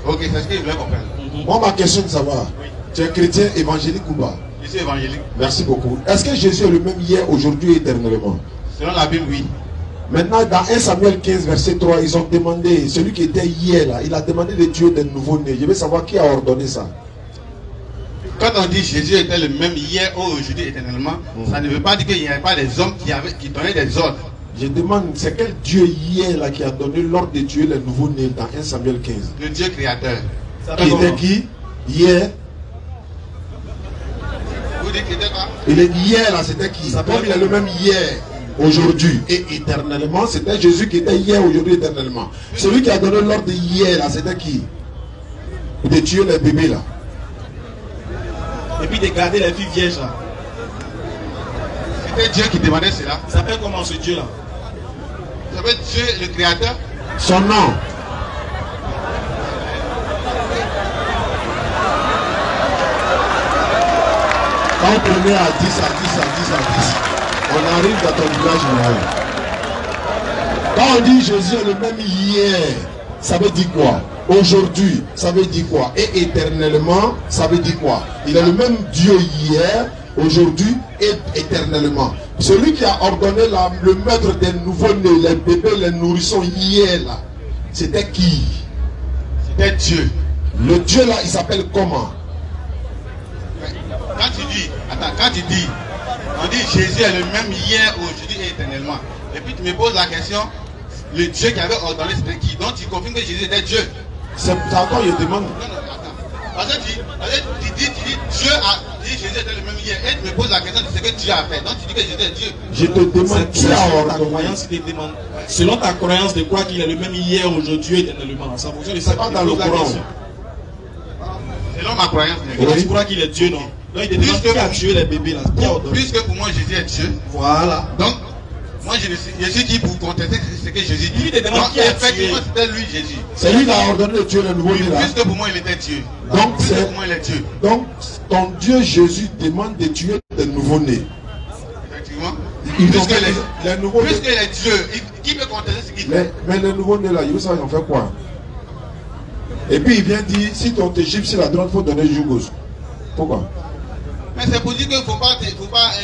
Ok, c'est ce que je voulais comprendre. Moi, ma question est de savoir, tu es chrétien évangélique ou pas? Je suis évangélique. Merci beaucoup. Est-ce que Jésus est le même hier, aujourd'hui et éternellement? Selon la Bible, oui. Maintenant, dans 1 Samuel 15, verset 3, ils ont demandé, celui qui était hier là, il a demandé de tuer des nouveaux-nés. Je veux savoir qui a ordonné ça. Quand on dit Jésus était le même hier, aujourd'hui, éternellement, ça ne veut pas dire qu'il n'y avait pas des hommes qui donnaient des ordres. Je demande, c'est quel Dieu hier là qui a donné l'ordre de tuer les nouveaux-nés dans 1 Samuel 15? Le Dieu créateur. Qui était qui? Hier. Vous dites qu'il était quoi? Il est hier là, c'était qui? Comme il est le même hier, aujourd'hui et éternellement, c'était Jésus qui était hier, aujourd'hui, éternellement. Celui qui a donné l'ordre hier là, c'était qui? De tuer les bébés là. Et puis de garder les filles vierges là. C'était Dieu qui demandait cela. Ça s'appelle comment ce Dieu là? Ça s'appelle Dieu le créateur. Son nom. Quand on prenait à 10, à 10, à 10, à 10, on arrive dans ton village général. Quand on dit Jésus est le même hier, ça veut dire quoi? Aujourd'hui, ça veut dire quoi? Et éternellement, ça veut dire quoi? Il est le même Dieu hier, aujourd'hui et éternellement. Celui qui a ordonné le maître des nouveaux-nés, les bébés, les nourrissons hier là, c'était qui? C'était Dieu. Le Dieu là, il s'appelle comment? Quand tu dis, on dit Jésus est le même hier, aujourd'hui et éternellement. Et puis tu me poses la question, le Dieu qui avait ordonné c'était qui? Donc tu confirmes que Jésus était Dieu. C'est encore, je demande. Non, attends. Parce que tu dis Dieu a dit Jésus était le même hier. Et tu me poses la question de ce que Dieu a fait. Donc tu dis que Jésus est Dieu. Je te demande qui a ordonné. Selon ta croyance de croire qu'il est le même hier, aujourd'hui et éternellement. Ça fonctionne de ça. Pas dans le Coran. Selon ma croyance. Tu crois qu'il est Dieu, non? Donc il te demande qui a tué les bébés là. Puisque pour moi Jésus est Dieu. Voilà. Donc, moi je suis qui pour contester ce que Jésus dit. Il te demande qui a tué. C'était lui Jésus. C'est lui qui a ordonné de tuer le nouveau-né là. Puisque pour moi il était Dieu. Donc, pour moi il est Dieu. Donc ton Dieu Jésus demande de tuer des nouveaux-nés. Effectivement. Puisqu'il est Dieu, qui peut contester ce qu'il fait? Mais les nouveaux-nés là, il veut savoir ils ont fait quoi? Et puis il vient dire, si ton Égypte sur la droite, il faut donner Jugos. Pourquoi? Mais c'est pour dire qu'il ne faut pas,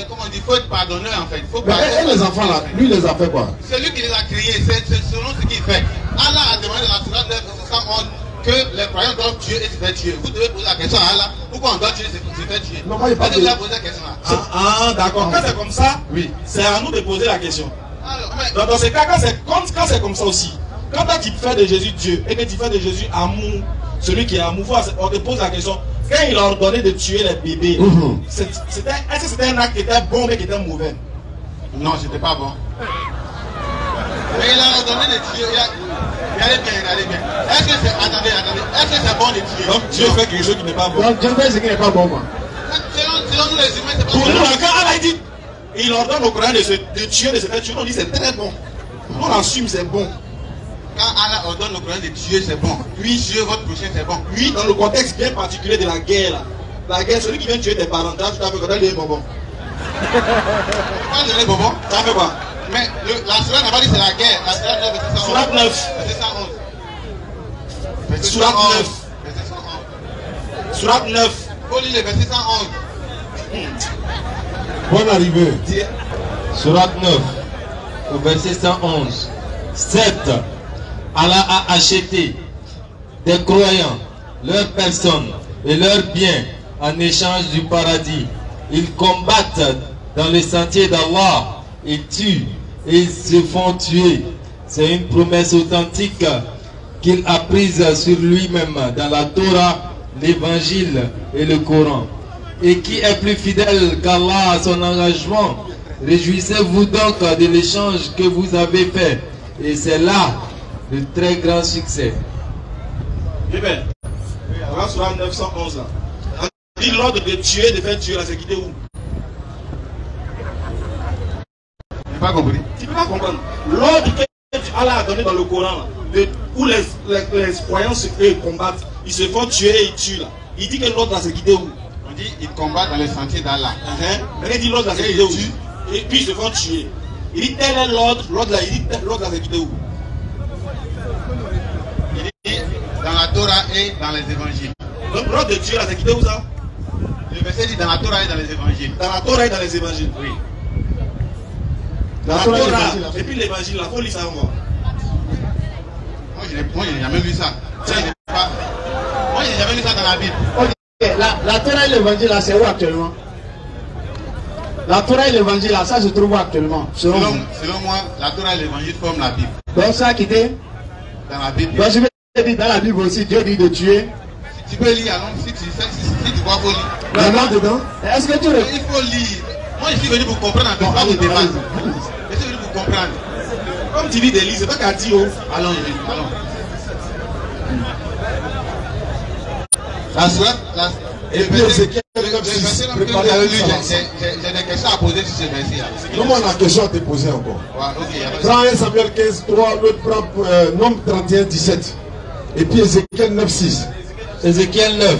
comment on dit, faut être pardonneur en fait. Mais les enfants là, lui il les a fait quoi? C'est lui qui les a créés, c'est selon ce qu'il fait. Allah a demandé dans la Sourate 9:111 que les croyants doivent tuer et se faire tuer. Vous devez poser la question à Allah, pourquoi on doit tuer et se faire tuer? Non, moi il pas de la poser la question là. Ah d'accord, quand c'est comme ça, oui, c'est à nous de poser la question. Alors, dans ce cas, quand c'est comme ça aussi, quand tu fais de Jésus Dieu et que tu fais de Jésus amour, celui qui est amour, on te pose la question, quand il a ordonné de tuer les bébés, est-ce que c'était un acte qui était bon mais qui était mauvais? Non, c'était pas bon. Mais il a ordonné de tuer. Regardez bien. Est-ce que c'est. Attendez. Est-ce que c'est bon de tuer? Donc Dieu fait quelque chose qui n'est pas bon. Donc Dieu fait ce qui n'est pas bon, moi. Selon nous les humains, c'est pas bon. Pour nous, quand Allah dit, il ordonne aux croyants de tuer, de se faire tuer, on dit c'est très bon. On assume c'est bon. Quand Allah ordonne aux croyants de tuer, c'est bon. Oui, tuer votre prochain, c'est bon. Oui, dans le contexte bien particulier de la guerre, là. La guerre, celui qui vient tuer tes parents, tu as fait quoi? Tu as bonbon. Pourquoi donner bonbon? Tu as fait quoi? Mais la Sourate n'a pas dit c'est la guerre. La Sourate 9, verset 111. Sourate 9. Verset 111. Sourate 9. Faut lire le verset 111. Bonne arrivée. Sourate 9, au verset 111. 7. Allah a acheté des croyants, leurs personnes et leurs biens en échange du paradis. Ils combattent dans les sentiers d'Allah, ils tuent et ils se font tuer. C'est une promesse authentique qu'il a prise sur lui-même dans la Torah, l'Évangile et le Coran. Et qui est plus fidèle qu'Allah à son engagement? Réjouissez-vous donc de l'échange que vous avez fait. Et c'est là le très grand succès. Eh bien, on va sur la 911 là. On dit l'ordre de tuer, de faire tuer, là, c'est quitté où? Je n'ai pas compris. Tu ne peux pas comprendre. L'ordre que Allah a donné dans le Coran, là, où les croyants combattent, ils se font tuer et ils tuent là. Il dit que l'ordre là, c'est quitté où? On dit ils combattent dans les sentiers d'Allah. Il dit l'ordre là, c'est quitté où? Et puis ils se font tuer. Il dit tel est l'ordre là, il dit l'ordre là, c'est quitté où? Il dit dans la Torah. Torah et dans les évangiles. Donc, l'ordre de Dieu, là, c'est quitté où ça? Le verset dit dans la Torah et dans les évangiles. Dans la Torah et dans les évangiles. Oui. Dans la Torah et puis l'évangile, là, faut lire ça encore. Moi, je n'ai jamais lu ça. Moi, je n'ai jamais lu ça dans la Bible. Ok, la Torah et l'évangile, là, c'est où actuellement? La Torah et l'évangile, là, ça se trouve où actuellement? Selon moi, la Torah et l'évangile forment la Bible. Donc, ça a quitté? Dans la Bible. Donc, je vais dire, dans la Bible aussi, Dieu dit de tuer. Tu peux lire, alors, si tu vois, il faut lire. Là, dedans? Est-ce que tu le... Il faut lire. Moi, je suis venu pour comprendre un peu, pas vous débattre. Je suis venu pour comprendre. Comme tu lis des livres, c'est pas qu'à dire. Allons. La soirée, et puis Ézéchiel 9:6, préparez j'ai des questions à poser sur ce verset-là. Non, on a une question à te poser encore. Prends 1 Samuel 15:3, l'autre prend Nombre 31:17. Et puis Ézéchiel 9:6. Ézéchiel 9,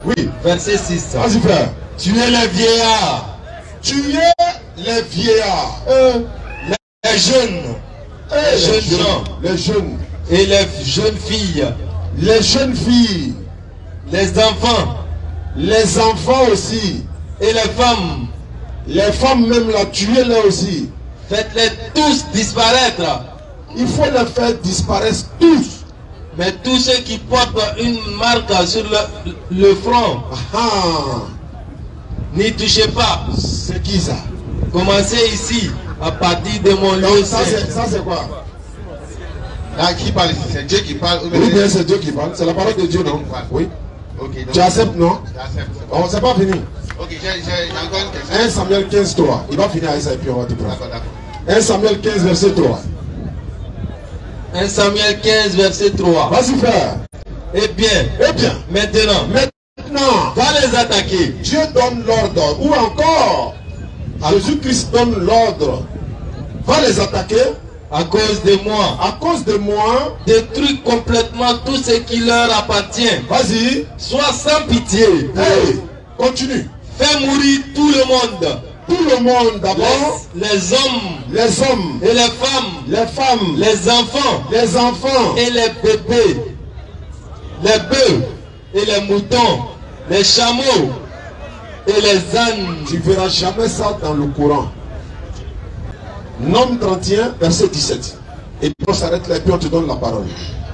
Oui, verset 6. vas-y frère. Tuez les vieillards, Tuez les vieillards, les jeunes, gens, les jeunes, et les jeunes filles, les jeunes filles, les enfants aussi, et les femmes même là, tuez-les aussi. Faites-les tous disparaître. Il faut les faire disparaître tous. Mais tous ceux qui portent une marque sur le front, n'y touchez pas. C'est qui ça? Commencez ici, à partir de mon lieu. Ça c'est quoi? Là, qui parle ici? C'est Dieu qui parle. Oui, bien c'est Dieu qui parle. C'est la parole de Dieu, non? Oui. Okay, donc, tu acceptes, non? J'accepte. On c'est pas fini. Ok, j'ai encore une question. 1 Samuel 15:3. Il va finir avec ça et puis on va te prendre. D'accord. 1 Samuel 15, verset 3. 1 Samuel 15, verset 3. Vas-y frère. Eh bien, maintenant, va les attaquer. Dieu donne l'ordre. Ou encore, Jésus-Christ donne l'ordre. Va les attaquer. À cause de moi. À cause de moi. Détruis complètement tout ce qui leur appartient. Vas-y. Sois sans pitié. Hey, continue. Fais mourir tout le monde. Tout le monde d'abord. Les hommes. Et les femmes. Les enfants. Et les bébés. Les bœufs. Et les moutons. Les chameaux. Et les ânes. Tu verras jamais ça dans le Coran. Nombre 31, verset 17. Et puis on s'arrête là et puis on te donne la parole.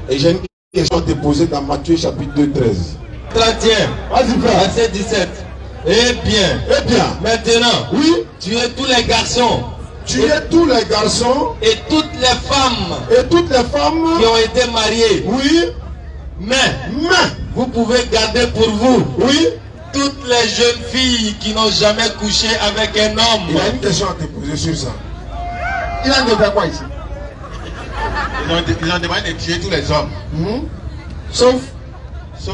Et j'ai une question à te poser dans Matthieu chapitre 2, 13. 31. Vas-y frère. Verset 17. Eh bien. Maintenant. Oui. Tuez tous les garçons. Tuez tous les garçons. Et toutes les femmes. Qui ont été mariées. Oui. Mais. Vous pouvez garder pour vous. Oui. Toutes les jeunes filles qui n'ont jamais couché avec un homme. Il a une question à te poser sur ça. Il a demandé quoi ici? Ils ont demandé de tuer tous les hommes. Sauf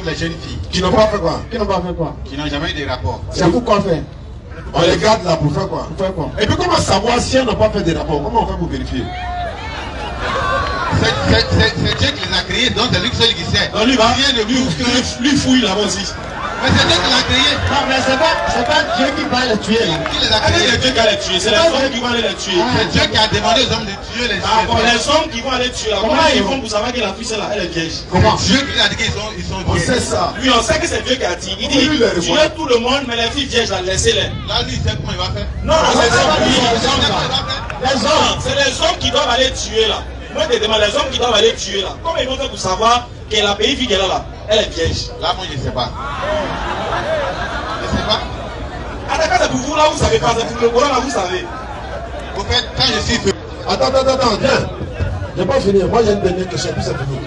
les jeunes filles. Qui n'ont pas fait quoi? Qui n'ont pas fait quoi? Qui n'ont jamais eu de rapport. C'est pour quoi faire? On les garde là pour faire quoi? Pour faire quoi? Et puis comment savoir si elles n'ont pas fait de rapport? Comment on fait pour vérifier? C'est Dieu qui les a créés, donc c'est lui seul qui sait. Non, lui fouille là-bas aussi. Mais c'est Dieu qui l'a créé. Non, mais c'est pas Dieu qui va les tuer là. Qui les a C'est créés? Dieu qui va les tuer. C'est les hommes qui vont aller les tuer. C'est Dieu qui a demandé aux hommes de tuer les Les hommes qui vont aller tuer. Comment ils font pour savoir que la fille là, elle est vierge? Comment? Dieu qui a dit qu'ils sont On vierges. sait ça. Lui, on sait que c'est Dieu qui a dit. Il dit, tuez tout le monde, mais les filles vierges, là, laissez-les. Là, lui, il sait comment il va faire. Non, c'est les hommes. Les hommes. C'est les hommes qui doivent aller tuer là. Moi, je te demande, les hommes qui doivent aller tuer là. Comment ils vont faire pour savoir que la petite fille qu'elle a là, elle est vierge? Là, moi, je ne sais pas. Je ne sais pas. Ah, d'accord, c'est pour vous là, vous savez pas. C'est pour le Coran là, vous savez. Au fait, quand je suis fait. Attends, viens. Je n'ai pas fini. Moi j'ai une dernière question, puis c'est fini.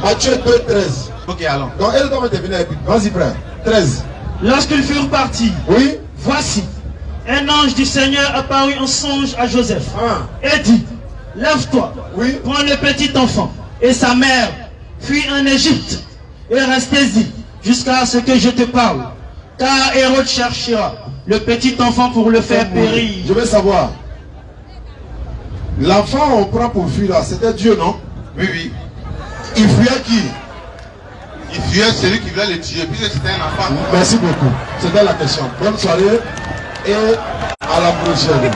Matthieu 2, 13. Ok, allons. Donc elle doit te venir. Vas-y frère. 13. Lorsqu'ils furent partis, Oui. voici, un ange du Seigneur apparut en songe à Joseph et dit, lève-toi, Oui. prends le petit enfant et sa mère, fuis en Égypte et restez-y jusqu'à ce que je te parle. Car Hérode cherchera le petit enfant pour le faire périr. Je veux savoir. L'enfant on prend pour fuir là, c'était Dieu, non? Oui. Il fuyait qui? Il fuyait celui qui voulait le tuer, puisque c'était un enfant. Merci beaucoup. C'était la question. Bonne soirée et à la prochaine.